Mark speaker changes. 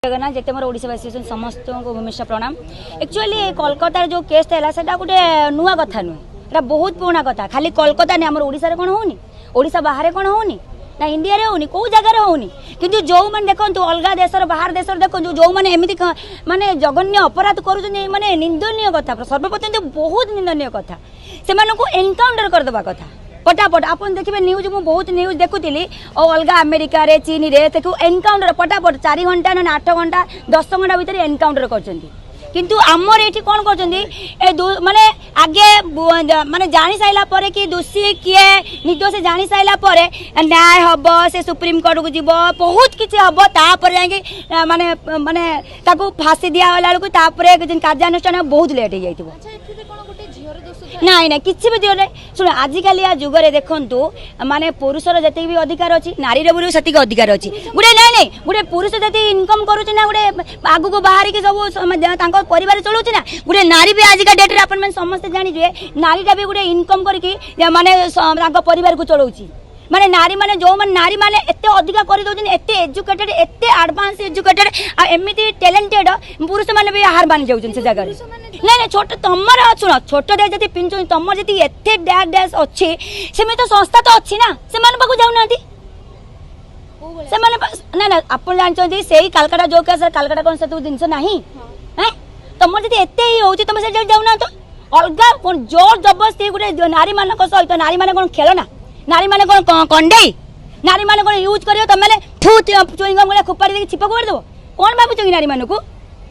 Speaker 1: जगन्नाथ जिते मोर ओडावासी समस्त को भूमिष्ठ प्रणाम। एक्चुअली कोलकाता जो केस था से गोटे नुआ कथा नुहे, बहुत पुराना कथा। खाली कोलकाता नहीं, आम ओडिशा कौन होनी, ओडिशा बाहर कौन होनी ना, इंडिया रे होनी, कौ जगार होनी। किंतु जो मैंने देखो अलग देश बाहर देश देखो जो मैंने एमती माने जघन्य अपराध कर माने निंदनीय कथा, सर्वप्रथम तो बहुत निंदनीय कथा से एनकाउंटर करदे कथा पटापट। आप देखिए न्यूज, मुझे बहुत न्यूज देखुली और अलग अमेरिका रे चीन रे देखो एनकाउंटर पटापट 4 घंटा ना 8 घंटा 10 घंटा भितर एनकाउंटर कर। किंतु आमर ये कौन कर माने आगे माने जानी साइला परे कि दोषी किए निर्दोष जानी साइला परे न्याय हम से सुप्रीम कोर्ट को जीव, बहुत किसी हम तापर जाए माने माने ताको फांसी दिया वाला को तापर कार्यानुष्ठान बहुत लेट हो जाए। नाई ना किसी भी दियो शुण आजिकल या जुगरे देखु माने पुरुषर जति भी अधिकार अच्छी, नारी भी से अधिकार अच्छी। गोटे नाई नाई गोटे पुरुष जी इनकम करुच्ची गोटे आगु को बाहर की सब परिवार चलाऊँ ना, गोटे नारी भी आजिका डेट में समस्त जानिए नारीटा भी गोटे इनकम करके माने परिवार को चलाऊँ। माने नारी माने जो माने नारी माने एते अधिका कर दउछन, एते एजुकेटेड एते एडवांस एजुकेटेड आ एमिति टैलेंटेड पुरुष माने भी हार मान जाउछन से जगह। नहीं नहीं छोट तमर सुन छोट दे जति पिंचो तमर जति एते डैश डैश अछि सेमे तो संस्था तो अछि ना, से माने बाकू जाउ नांती से माने ना ना आपण जानछन सेही कलकत्ता जो केस कलकत्ता कोन से तू जिंस नाही हैं तमर जति एते ही होछि तमे से जाउ ना। तो अलगा कोन जोर जबरदस्ती गुटे नारी मानक सहित नारी माने कोन खेलो ना, नारी माने कोन कंडे, नारी माने कोन यूज करियो तमे थू चुइंगम गले खुपाड़ी दे छिपक कर देबो। कोन भाबु छी नारी माने को